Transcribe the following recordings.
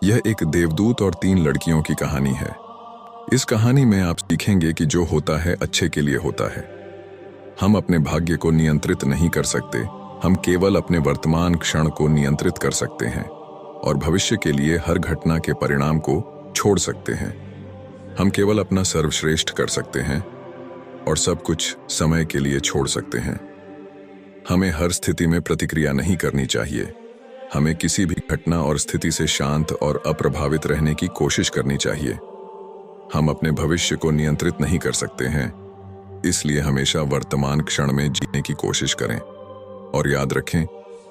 यह एक देवदूत और 3 लड़कियों की कहानी है। इस कहानी में आप सीखेंगे कि जो होता है अच्छे के लिए होता है। हम अपने भाग्य को नियंत्रित नहीं कर सकते, हम केवल अपने वर्तमान क्षण को नियंत्रित कर सकते हैं और भविष्य के लिए हर घटना के परिणाम को छोड़ सकते हैं। हम केवल अपना सर्वश्रेष्ठ कर सकते हैं और सब कुछ समय के लिए छोड़ सकते हैं। हमें हर स्थिति में प्रतिक्रिया नहीं करनी चाहिए। हमें किसी भी घटना और स्थिति से शांत और अप्रभावित रहने की कोशिश करनी चाहिए। हम अपने भविष्य को नियंत्रित नहीं कर सकते हैं, इसलिए हमेशा वर्तमान क्षण में जीने की कोशिश करें और याद रखें,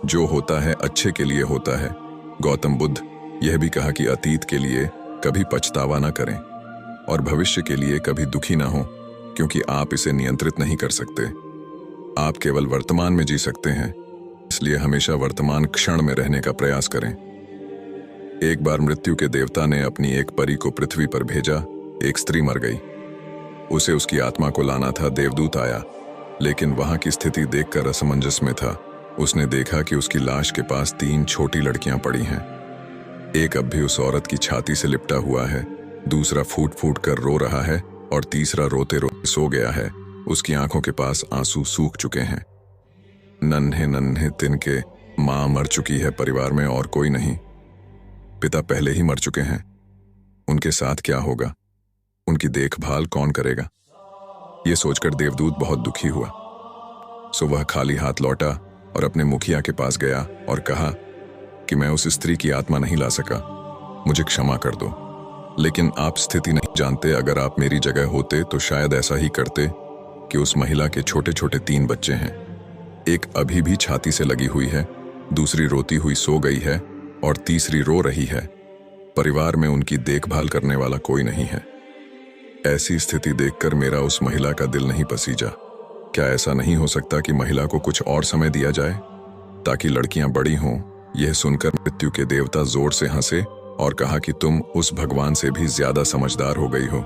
जो होता है अच्छे के लिए होता है। गौतम बुद्ध यह भी कहा कि अतीत के लिए कभी पछतावा न करें और भविष्य के लिए कभी दुखी ना हो, क्योंकि आप इसे नियंत्रित नहीं कर सकते। आप केवल वर्तमान में जी सकते हैं, इसलिए हमेशा वर्तमान क्षण में रहने का प्रयास करें। एक बार मृत्यु के देवता ने अपनी एक परी को पृथ्वी पर भेजा। एक स्त्री मर गई, उसे उसकी आत्मा को लाना था। देवदूत आया, लेकिन वहां की स्थिति देखकर असमंजस में था। उसने देखा कि उसकी लाश के पास 3 छोटी लड़कियां पड़ी हैं। एक अब भी उस औरत की छाती से लिपटा हुआ है, दूसरा फूट फूट कर रो रहा है और तीसरा रोते रोते सो गया है। उसकी आंखों के पास आंसू सूख चुके हैं। नन्हे नन्हे तिनके मां मर चुकी है, परिवार में और कोई नहीं। पिता पहले ही मर चुके हैं। उनके साथ क्या होगा? उनकी देखभाल कौन करेगा? यह सोचकर देवदूत बहुत दुखी हुआ। सो वह खाली हाथ लौटा और अपने मुखिया के पास गया और कहा कि मैं उस स्त्री की आत्मा नहीं ला सका, मुझे क्षमा कर दो। लेकिन आप स्थिति नहीं जानते, अगर आप मेरी जगह होते तो शायद ऐसा ही करते कि उस महिला के छोटे छोटे 3 बच्चे हैं। एक अभी भी छाती से लगी हुई है, दूसरी रोती हुई सो गई है और तीसरी रो रही है। परिवार में उनकी देखभाल करने वाला कोई नहीं है। ऐसी स्थिति देखकर मेरा उस महिला का दिल नहीं पसीजा। क्या ऐसा नहीं हो सकता कि महिला को कुछ और समय दिया जाए ताकि लड़कियां बड़ी हों? यह सुनकर मृत्यु के देवता जोर से हंसे और कहा कि तुम उस भगवान से भी ज्यादा समझदार हो गई हो,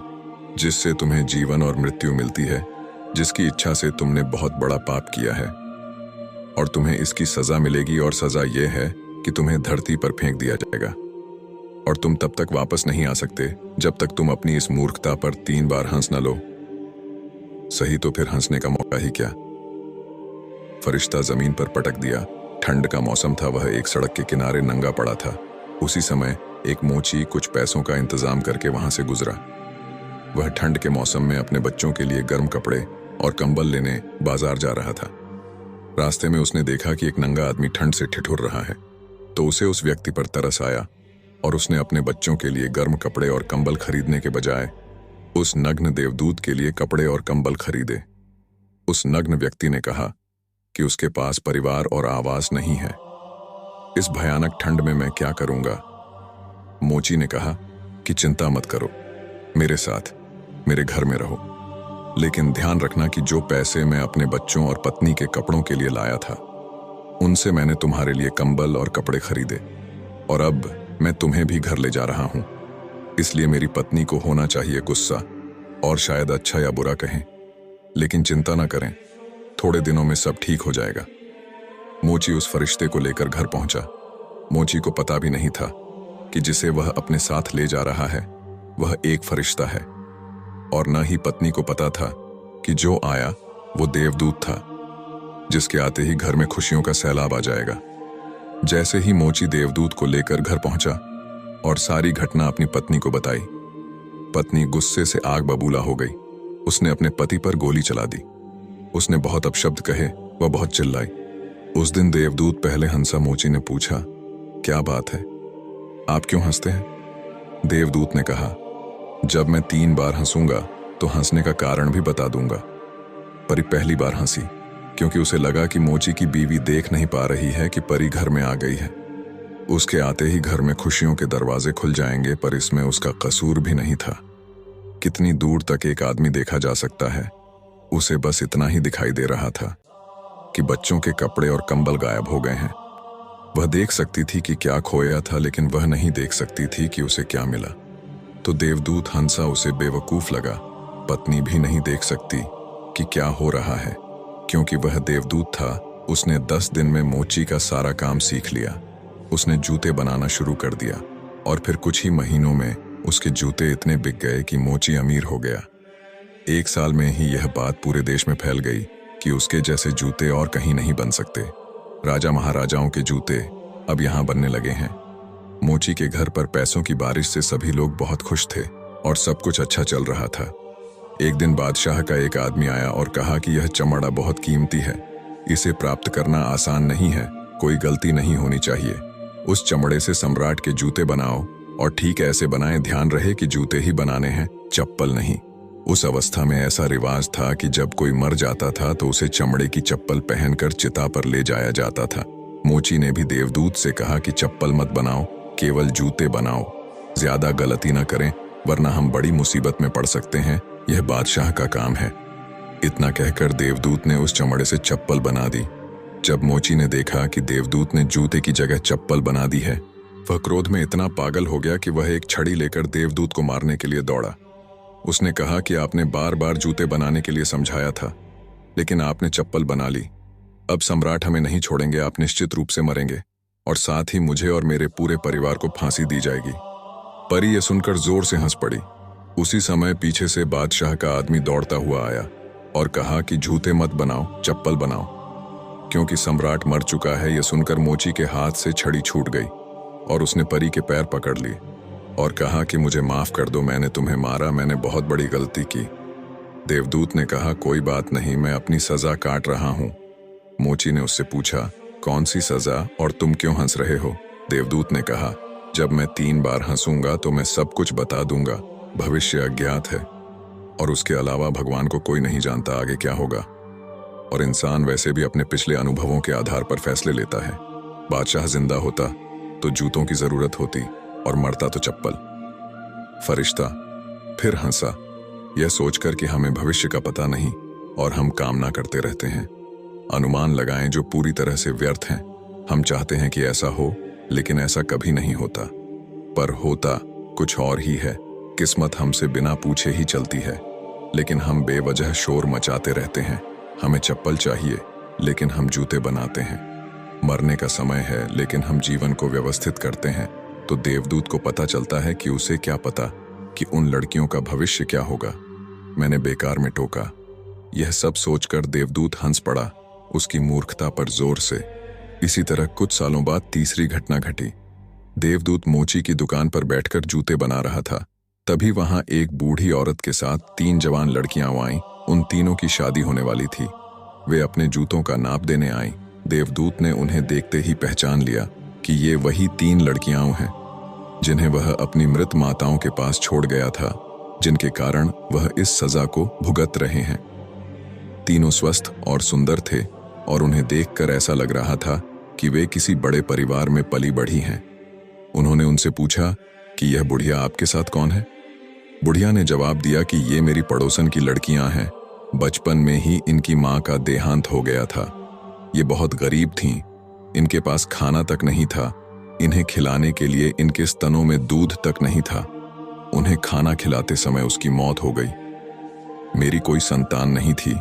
जिससे तुम्हें जीवन और मृत्यु मिलती है, जिसकी इच्छा से तुमने बहुत बड़ा पाप किया है और तुम्हें इसकी सजा मिलेगी। और सजा यह है कि तुम्हें धरती पर फेंक दिया जाएगा और तुम तब तक वापस नहीं आ सकते जब तक तुम अपनी इस मूर्खता पर 3 बार हंस न लो। सही तो फिर हंसने का मौका ही क्या? फरिश्ता जमीन पर पटक दिया। ठंड का मौसम था, वह एक सड़क के किनारे नंगा पड़ा था। उसी समय एक मोची कुछ पैसों का इंतजाम करके वहां से गुजरा। वह ठंड के मौसम में अपने बच्चों के लिए गर्म कपड़े और कंबल लेने बाजार जा रहा था। रास्ते में उसने देखा कि एक नंगा आदमी ठंड से ठिठुर रहा है, तो उसे उस व्यक्ति पर तरस आया और उसने अपने बच्चों के लिए गर्म कपड़े और कंबल खरीदने के बजाय उस नग्न देवदूत के लिए कपड़े और कंबल खरीदे। उस नग्न व्यक्ति ने कहा कि उसके पास परिवार और आवास नहीं है। इस भयानक ठंड में मैं क्या करूंगा? मोची ने कहा कि चिंता मत करो, मेरे साथ मेरे घर में रहो, लेकिन ध्यान रखना कि जो पैसे मैं अपने बच्चों और पत्नी के कपड़ों के लिए लाया था, उनसे मैंने तुम्हारे लिए कंबल और कपड़े खरीदे और अब मैं तुम्हें भी घर ले जा रहा हूं। इसलिए मेरी पत्नी को होना चाहिए गुस्सा और शायद अच्छा या बुरा कहें, लेकिन चिंता ना करें, थोड़े दिनों में सब ठीक हो जाएगा। मोची उस फरिश्ते को लेकर घर पहुंचा। मोची को पता भी नहीं था कि जिसे वह अपने साथ ले जा रहा है वह एक फरिश्ता है, और न ही पत्नी को पता था कि जो आया वो देवदूत था, जिसके आते ही घर में खुशियों का सैलाब आ जाएगा। जैसे ही मोची देवदूत को लेकर घर पहुंचा और सारी घटना अपनी पत्नी को बताई, पत्नी गुस्से से आग बबूला हो गई। उसने अपने पति पर गोली चला दी। उसने बहुत अपशब्द कहे, वह बहुत चिल्लाई। उस दिन देवदूत पहले हंसा। मोची ने पूछा, क्या बात है, आप क्यों हंसते हैं? देवदूत ने कहा, जब मैं 3 बार हंसूंगा तो हंसने का कारण भी बता दूंगा। परी पहली बार हंसी क्योंकि उसे लगा कि मोची की बीवी देख नहीं पा रही है कि परी घर में आ गई है। उसके आते ही घर में खुशियों के दरवाजे खुल जाएंगे, पर इसमें उसका कसूर भी नहीं था। कितनी दूर तक एक आदमी देखा जा सकता है? उसे बस इतना ही दिखाई दे रहा था कि बच्चों के कपड़े और कंबल गायब हो गए हैं। वह देख सकती थी कि क्या खोया था, लेकिन वह नहीं देख सकती थी कि उसे क्या मिला। तो देवदूत हंसा, उसे बेवकूफ लगा। पत्नी भी नहीं देख सकती कि क्या हो रहा है, क्योंकि वह देवदूत था। उसने 10 दिन में मोची का सारा काम सीख लिया। उसने जूते बनाना शुरू कर दिया और फिर कुछ ही महीनों में उसके जूते इतने बिक गए कि मोची अमीर हो गया। 1 साल में ही यह बात पूरे देश में फैल गई कि उसके जैसे जूते और कहीं नहीं बन सकते। राजा महाराजाओं के जूते अब यहाँ बनने लगे हैं। मोची के घर पर पैसों की बारिश से सभी लोग बहुत खुश थे और सब कुछ अच्छा चल रहा था। एक दिन बादशाह का एक आदमी आया और कहा कि यह चमड़ा बहुत कीमती है, इसे प्राप्त करना आसान नहीं है, कोई गलती नहीं होनी चाहिए। उस चमड़े से सम्राट के जूते बनाओ और ठीक ऐसे बनाएं, ध्यान रहे कि जूते ही बनाने हैं, चप्पल नहीं। उस अवस्था में ऐसा रिवाज था कि जब कोई मर जाता था तो उसे चमड़े की चप्पल पहनकर चिता पर ले जाया जाता था। मोची ने भी देवदूत से कहा कि चप्पल मत बनाओ, केवल जूते बनाओ, ज्यादा गलती न करें वरना हम बड़ी मुसीबत में पड़ सकते हैं, यह बादशाह का काम है। इतना कहकर देवदूत ने उस चमड़े से चप्पल बना दी। जब मोची ने देखा कि देवदूत ने जूते की जगह चप्पल बना दी है, वह क्रोध में इतना पागल हो गया कि वह एक छड़ी लेकर देवदूत को मारने के लिए दौड़ा। उसने कहा कि आपने बार बार जूते बनाने के लिए समझाया था, लेकिन आपने चप्पल बना ली। अब सम्राट हमें नहीं छोड़ेंगे, आप निश्चित रूप से मरेंगे और साथ ही मुझे और मेरे पूरे परिवार को फांसी दी जाएगी। परी यह सुनकर जोर से हंस पड़ी। उसी समय पीछे से बादशाह का आदमी दौड़ता हुआ आया और कहा कि जूते मत बनाओ, चप्पल बनाओ, क्योंकि सम्राट मर चुका है। यह सुनकर मोची के हाथ से छड़ी छूट गई और उसने परी के पैर पकड़ लिए और कहा कि मुझे माफ कर दो, मैंने तुम्हें मारा, मैंने बहुत बड़ी गलती की। देवदूत ने कहा कोई बात नहीं, मैं अपनी सजा काट रहा हूं। मोची ने उससे पूछा कौन सी सजा और तुम क्यों हंस रहे हो? देवदूत ने कहा जब मैं 3 बार हंसूंगा तो मैं सब कुछ बता दूंगा, भविष्य अज्ञात है और उसके अलावा भगवान को कोई नहीं जानता आगे क्या होगा, और इंसान वैसे भी अपने पिछले अनुभवों के आधार पर फैसले लेता है। बादशाह जिंदा होता तो जूतों की जरूरत होती और मरता तो चप्पल। फरिश्ता फिर हंसा, यह सोचकर कि हमें भविष्य का पता नहीं और हम कामना करते रहते हैं, अनुमान लगाएं जो पूरी तरह से व्यर्थ हैं। हम चाहते हैं कि ऐसा हो, लेकिन ऐसा कभी नहीं होता, पर होता कुछ और ही है। किस्मत हमसे बिना पूछे ही चलती है, लेकिन हम बेवजह शोर मचाते रहते हैं। हमें चप्पल चाहिए, लेकिन हम जूते बनाते हैं। मरने का समय है, लेकिन हम जीवन को व्यवस्थित करते हैं। तो देवदूत को पता चलता है कि उसे क्या पता कि उन लड़कियों का भविष्य क्या होगा। मैंने बेकार में टोका। यह सब सोचकर देवदूत हंस पड़ा, उसकी मूर्खता पर जोर से। इसी तरह कुछ सालों बाद तीसरी घटना घटी। देवदूत मोची की दुकान पर बैठकर जूते बना रहा था। तभी वहां एक बूढ़ी औरत के साथ 3 जवान लड़कियां आईं। उन तीनों की शादी होने वाली थी। वे अपने जूतों का नाप देने आईं। देवदूत ने उन्हें देखते ही पहचान लिया कि ये वही 3 लड़कियां हैं जिन्हें वह अपनी मृत माताओं के पास छोड़ गया था, जिनके कारण वह इस सजा को भुगत रहे हैं। तीनों स्वस्थ और सुंदर थे और उन्हें देखकर ऐसा लग रहा था कि वे किसी बड़े परिवार में पली बढ़ी हैं। उन्होंने उनसे पूछा कि यह बुढ़िया आपके साथ कौन है? बुढ़िया ने जवाब दिया कि ये मेरी पड़ोसन की लड़कियां हैं। बचपन में ही इनकी मां का देहांत हो गया था। ये बहुत गरीब थीं, इनके पास खाना तक नहीं था, इन्हें खिलाने के लिए इनके स्तनों में दूध तक नहीं था। उन्हें खाना खिलाते समय उसकी मौत हो गई। मेरी कोई संतान नहीं थी,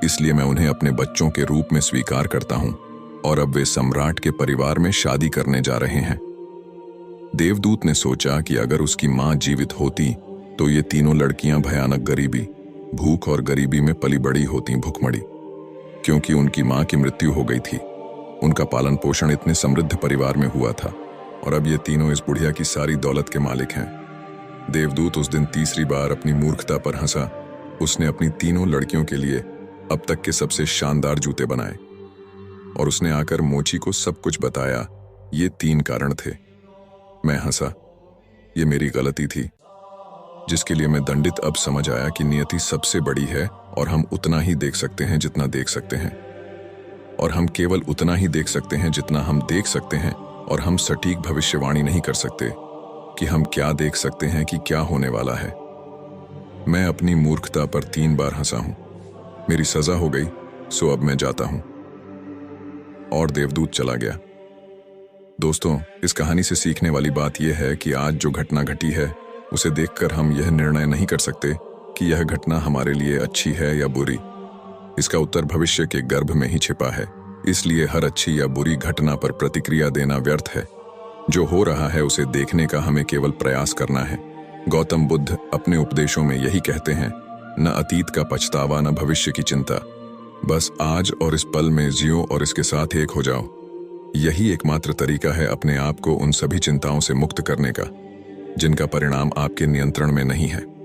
इसलिए मैं उन्हें अपने बच्चों के रूप में स्वीकार करता हूं और अब वे सम्राट के परिवार में शादी करने जा रहे हैं। देवदूत ने सोचा कि अगर उसकी मां जीवित होती तो ये तीनों लड़कियां भयानक गरीबी, भूख और गरीबी में पली बड़ी होती, भुखमड़ी, क्योंकि उनकी मां की मृत्यु हो गई थी। उनका पालन पोषण इतने समृद्ध परिवार में हुआ था और अब ये तीनों इस बुढ़िया की सारी दौलत के मालिक हैं। देवदूत उस दिन तीसरी बार अपनी मूर्खता पर हंसा। उसने अपनी तीनों लड़कियों के लिए अब तक के सबसे शानदार जूते बनाए और उसने आकर मोची को सब कुछ बताया। ये 3 कारण थे। मैं हंसा, ये मेरी गलती थी, जिसके लिए मैं दंडित। अब समझ आया कि नियति सबसे बड़ी है और हम उतना ही देख सकते हैं जितना देख सकते हैं, और हम केवल उतना ही देख सकते हैं जितना हम देख सकते हैं, और हम सटीक भविष्यवाणी नहीं कर सकते कि हम क्या देख सकते हैं कि क्या होने वाला है। मैं अपनी मूर्खता पर 3 बार हंसा हूं। मेरी सजा हो गई, सो अब मैं जाता हूं। और देवदूत चला गया। दोस्तों, इस कहानी से सीखने वाली बात यह है कि आज जो घटना घटी है उसे देखकर हम यह निर्णय नहीं कर सकते कि यह घटना हमारे लिए अच्छी है या बुरी। इसका उत्तर भविष्य के गर्भ में ही छिपा है। इसलिए हर अच्छी या बुरी घटना पर प्रतिक्रिया देना व्यर्थ है। जो हो रहा है उसे देखने का हमें केवल प्रयास करना है। गौतम बुद्ध अपने उपदेशों में यही कहते हैं, न अतीत का पछतावा न भविष्य की चिंता, बस आज और इस पल में जियो और इसके साथ एक हो जाओ। यही एकमात्र तरीका है अपने आप को उन सभी चिंताओं से मुक्त करने का जिनका परिणाम आपके नियंत्रण में नहीं है।